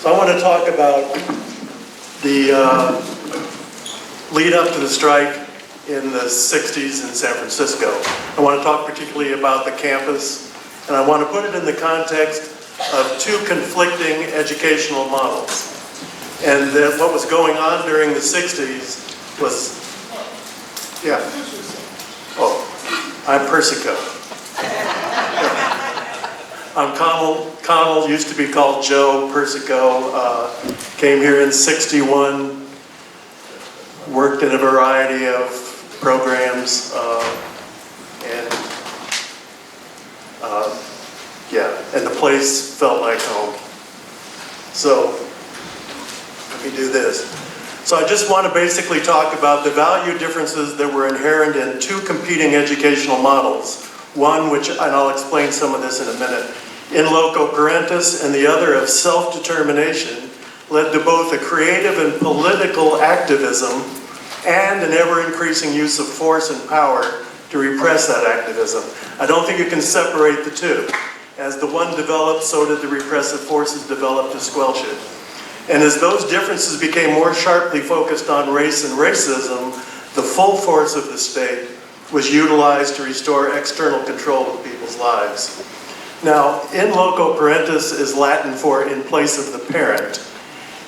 So I want to talk about the lead up to the strike in the 60s in San Francisco. I want to talk particularly about the campus, and I want to put it in the context of two conflicting educational models. And that what was going on during the 60s was, yeah. Oh, I'm Persico. I'm Connell, used to be called Joe Persico, came here in '61, worked in a variety of programs, and the place felt like home. So, let me do this. So I just want to basically talk about the value differences that were inherent in two competing educational models. One, which, and I'll explain some of this in a minute, in loco parentis, and the other of self-determination, led to both a creative and political activism and an ever-increasing use of force and power to repress that activism. I don't think you can separate the two. As the one developed, so did the repressive forces develop to squelch it. And as those differences became more sharply focused on race and racism, the full force of the state was utilized to restore external control of people's lives. Now, in loco parentis is Latin for in place of the parent.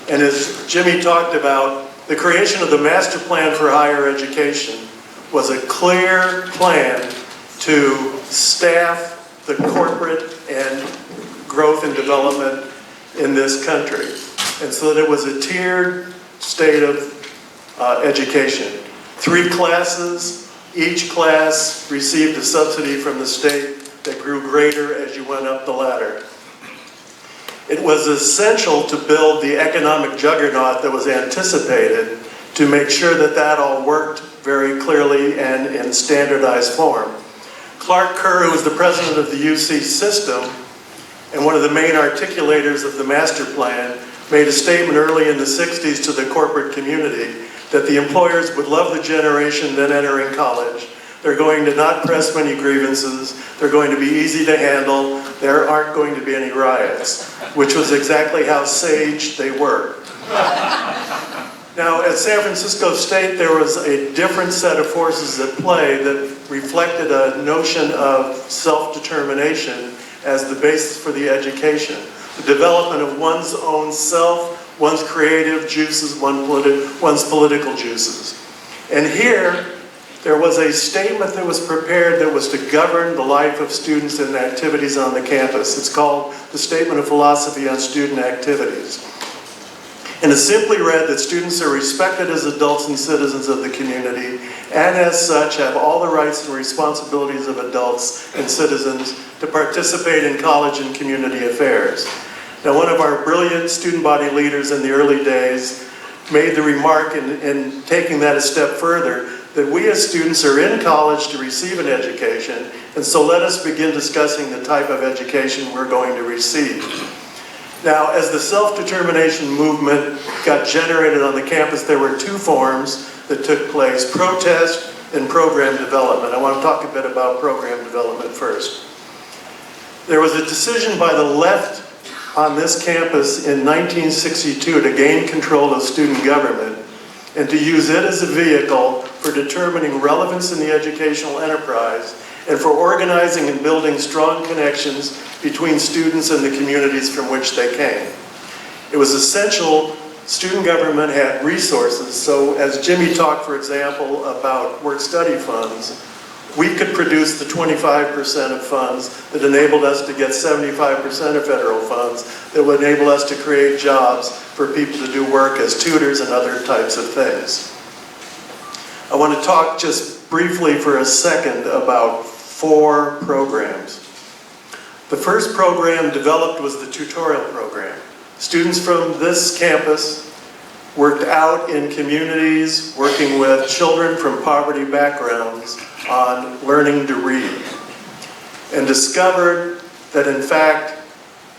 And as Jimmy talked about, the creation of the master plan for higher education was a clear plan to staff the corporate and growth and development in this country. And so that it was a tiered state of education. 3 classes, each class received a subsidy from the state that grew greater as you went up the ladder. It was essential to build the economic juggernaut that was anticipated to make sure that that all worked very clearly and in standardized form. Clark Kerr, who was the president of the UC system and one of the main articulators of the master plan, made a statement early in the 60s to the corporate community that the employers would love the generation then entering college. They're going to not press many grievances. They're going to be easy to handle. There aren't going to be any riots, which was exactly how sage they were. Now, at San Francisco State, there was a different set of forces at play that reflected a notion of self-determination as the basis for the education. The development of one's own self, one's creative juices, one's political juices. And here, there was a statement that was prepared that was to govern the life of students and activities on the campus. It's called the Statement of Philosophy on Student Activities. And it simply read that students are respected as adults and citizens of the community, and as such have all the rights and responsibilities of adults and citizens to participate in college and community affairs. Now, one of our brilliant student body leaders in the early days made the remark in taking that a step further that we as students are in college to receive an education, and so let us begin discussing the type of education we're going to receive. Now, as the self-determination movement got generated on the campus, there were 2 forms that took place: protest and program development. I want to talk a bit about program development first. There was a decision by the left on this campus in 1962 to gain control of student government and to use it as a vehicle for determining relevance in the educational enterprise and for organizing and building strong connections between students and the communities from which they came. It was essential student government had resources, so as Jimmy talked, for example, about work-study funds, we could produce the 25% of funds that enabled us to get 75% of federal funds that would enable us to create jobs for people to do work as tutors and other types of things. I want to talk just briefly for a second about 4 programs. The first program developed was the tutorial program. Students from this campus worked out in communities, working with children from poverty backgrounds on learning to read, and discovered that in fact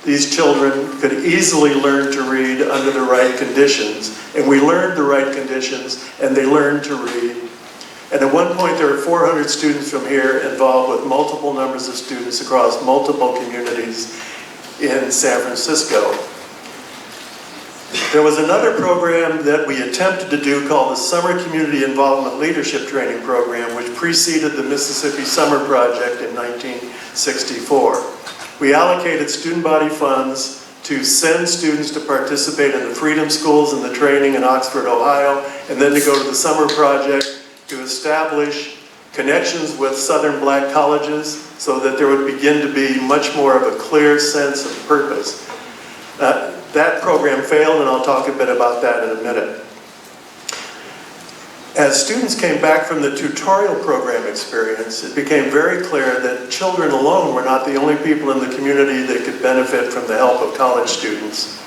these children could easily learn to read under the right conditions, and we learned the right conditions and they learned to read. And at one point there were 400 students from here involved with multiple numbers of students across multiple communities in San Francisco. There was another program that we attempted to do called the Summer Community Involvement Leadership Training Program, which preceded the Mississippi Summer Project in 1964. We allocated student body funds to send students to participate in the Freedom Schools and the training in Oxford, Ohio, and then to go to the Summer Project to establish connections with Southern black colleges so that there would begin to be much more of a clear sense of purpose. That program failed, and I'll talk a bit about that in a minute. As students came back from the tutorial program experience, it became very clear that children alone were not the only people in the community that could benefit from the help of college students.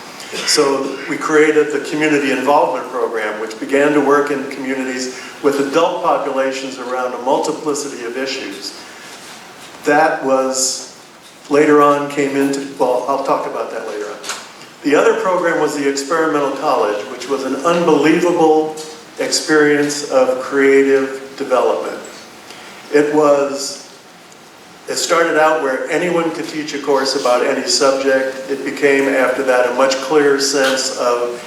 So we created the Community Involvement Program, which began to work in communities with adult populations around a multiplicity of issues. That was, later on came into, well, I'll talk about that later on. The other program was the Experimental College, which was an unbelievable experience of creative development. It started out where anyone could teach a course about any subject. It became, after that, a much clearer sense of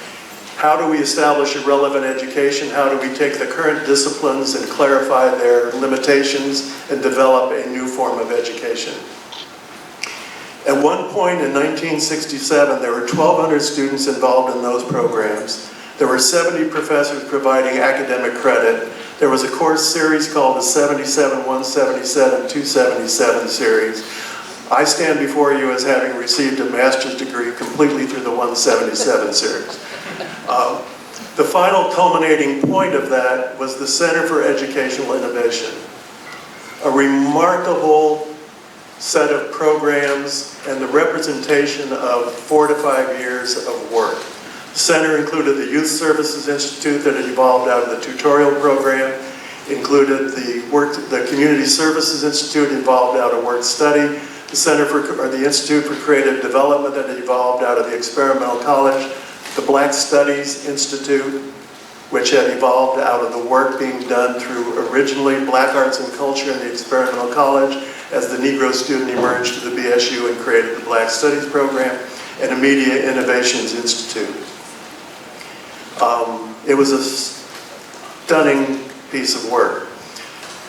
how do we establish a relevant education, how do we take the current disciplines and clarify their limitations and develop a new form of education. At one point in 1967, there were 1,200 students involved in those programs. There were 70 professors providing academic credit. There was a course series called the 77, 177, 277 series. I stand before you as having received a master's degree completely through the 177 series. The final culminating point of that was the Center for Educational Innovation. A remarkable set of programs and the representation of 4 to 5 years of work. The center included the Youth Services Institute that had evolved out of the tutorial program, included the Community Services Institute involved out of work study, the Institute for Creative Development that had evolved out of the Experimental College, the Black Studies Institute, which had evolved out of the work being done through originally Black Arts and Culture in the Experimental College, as the Negro student emerged to the BSU and created the Black Studies program, and a Media Innovations Institute. It was a stunning piece of work.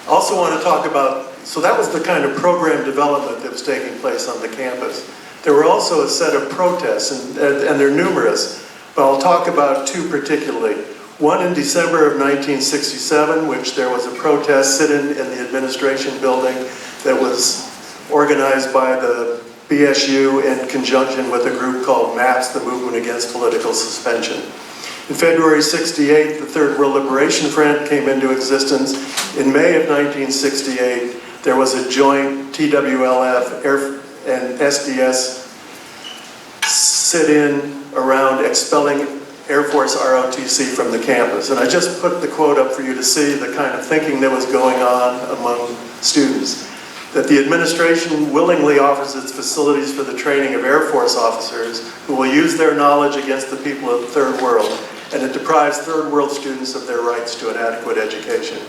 I also want to talk about, so that was the kind of program development that was taking place on the campus. There were also a set of protests, and they're numerous, but I'll talk about 2 particularly. One in December of 1967, which there was a protest sit-in in the administration building that was organized by the BSU in conjunction with a group called MAPS, the Movement Against Political Suspension. In February '68, the Third World Liberation Front came into existence. In May of 1968, there was a joint TWLF and SDS sit-in around expelling Air Force ROTC from the campus. And I just put the quote up for you to see the kind of thinking that was going on among students. That the administration willingly offers its facilities for the training of Air Force officers who will use their knowledge against the people of the Third World, and it deprives Third World students of their rights to an adequate education.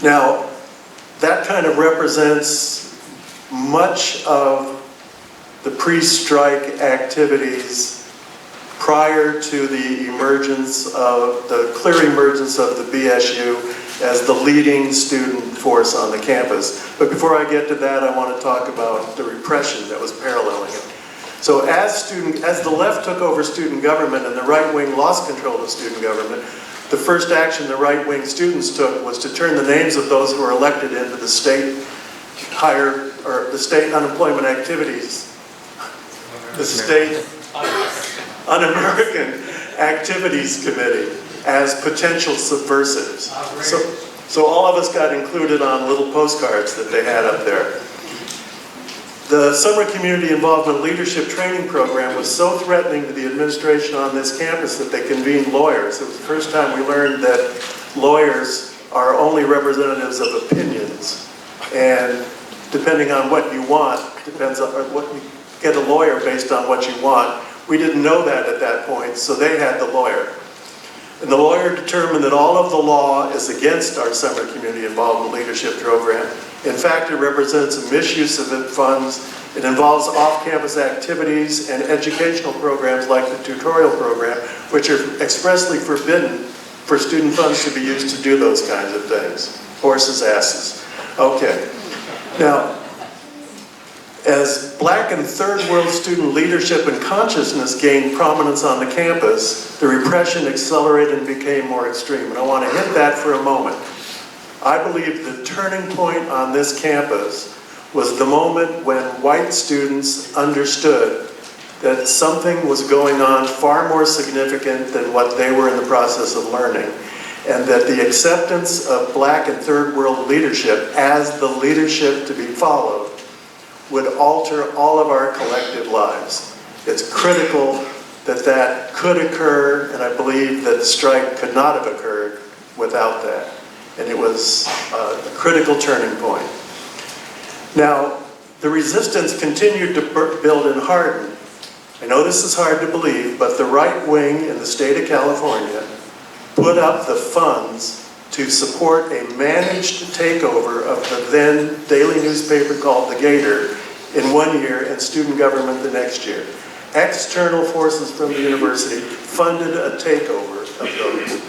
Now, that kind of represents much of the pre-strike activities prior to the clear emergence of the BSU as the leading student force on the campus. But before I get to that, I want to talk about the repression that was paralleling it. So as the left took over student government and the right wing lost control of student government, the first action the right wing students took was to turn the names of those who were elected into the state unemployment activities, the state Un-American Activities Committee as potential subversives. So all of us got included on little postcards that they had up there. The Summer Community Involvement Leadership Training Program was so threatening to the administration on this campus that they convened lawyers. It was the first time we learned that lawyers are only representatives of opinions. And depending on what you want, depends on what you get a lawyer based on what you want. We didn't know that at that point, so they had the lawyer. And the lawyer determined that all of the law is against our Summer Community Involvement Leadership Program. In fact, it represents a misuse of the funds It involves off-campus activities and educational programs like the tutorial program, which are expressly forbidden for student funds to be used to do those kinds of things. Horses, asses. Okay. Now, as Black and Third World student leadership and consciousness gained prominence on the campus, the repression accelerated and became more extreme. And I want to hit that for a moment. I believe the turning point on this campus was the moment when white students understood that something was going on far more significant than what they were in the process of learning, and that the acceptance of Black and Third World leadership as the leadership to be followed would alter all of our collective lives. It's critical that that could occur, and I believe that the strike could not have occurred without that. And it was a critical turning point. Now, the resistance continued to build and harden. I know this is hard to believe, but the right wing in the state of California put up the funds to support a managed takeover of the then daily newspaper called The Gator in 1 year and student government the next year. External forces from the university funded a takeover of those.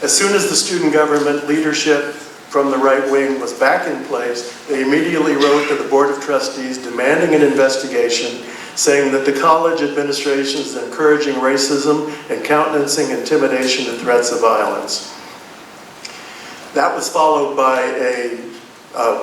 As soon as the student government leadership from the right wing was back in place, they immediately wrote to the Board of Trustees demanding an investigation, saying that the college administration is encouraging racism and countenancing intimidation and threats of violence. That was followed by a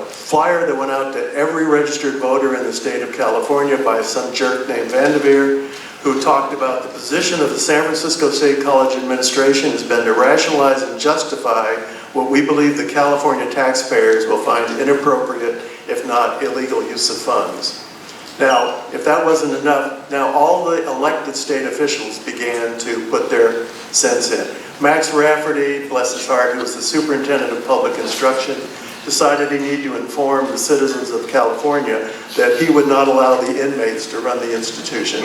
flyer that went out to every registered voter in the state of California by some jerk named Vanderveer, who talked about the position of the San Francisco State College administration has been to rationalize and justify what we believe the California taxpayers will find inappropriate, if not illegal, use of funds. Now, if that wasn't enough, now all the elected state officials began to put their sense in. Max Rafferty, bless his heart, who was the superintendent of public instruction, decided he needed to inform the citizens of California that he would not allow the inmates to run the institution.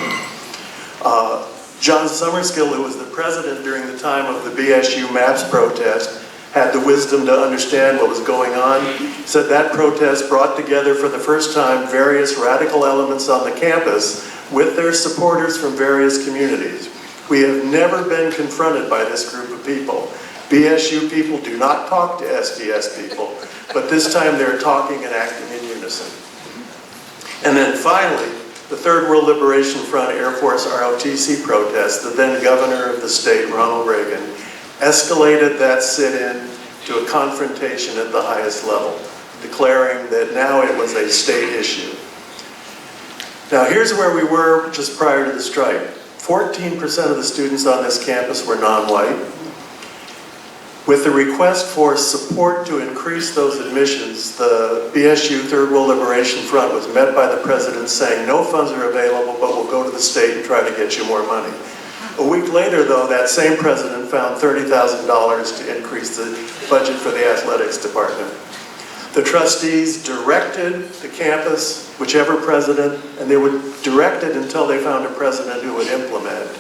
John Summerskill, who was the president during the time of the BSU MAPS protest, had the wisdom to understand what was going on. He said that protest brought together for the first time various radical elements on the campus with their supporters from various communities. We have never been confronted by this group of people. BSU people do not talk to SDS people, but this time they're talking and acting in unison. And then finally, the Third World Liberation Front Air Force ROTC protest, the then governor of the state, Ronald Reagan, escalated that sit-in to a confrontation at the highest level, declaring that now it was a state issue. Now here's where we were just prior to the strike. 14% of the students on this campus were non-white. With the request for support to increase those admissions, the BSU Third World Liberation Front was met by the president saying, no funds are available, but we'll go to the state and try to get you more money. A week later, though, that same president found $30,000 to increase the budget for the athletics department. The trustees directed the campus, whichever president, and they would direct it until they found a president who would implement it.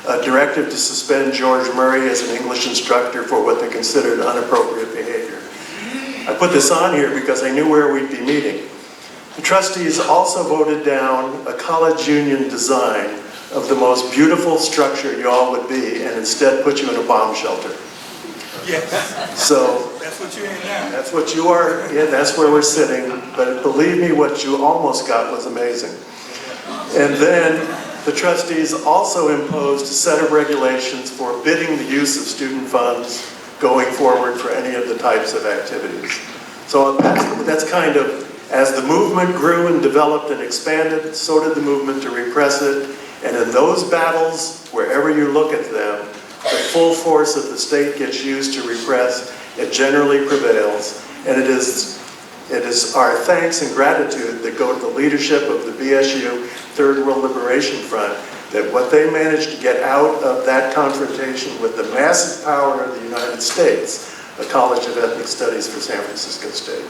A directive to suspend George Murray as an English instructor for what they considered inappropriate behavior. I put this on here because I knew where we'd be meeting. The trustees also voted down a college union design of the most beautiful structure you all would be, and instead put you in a bomb shelter. Yes. So that's what you're in now. That's what you are. Yeah, that's where we're sitting. But believe me, what you almost got was amazing. And then the trustees also imposed a set of regulations forbidding the use of student funds going forward for any of the types of activities. So that's kind of, as the movement grew and developed and expanded, so did the movement to repress it. And in those battles, wherever you look at them, the full force of the state gets used to repress. It generally prevails. And it is our thanks and gratitude that go to the leadership of the BSU Third World Liberation Front, that what they managed to get out of that confrontation with the massive power of the United States, a College of Ethnic Studies for San Francisco State.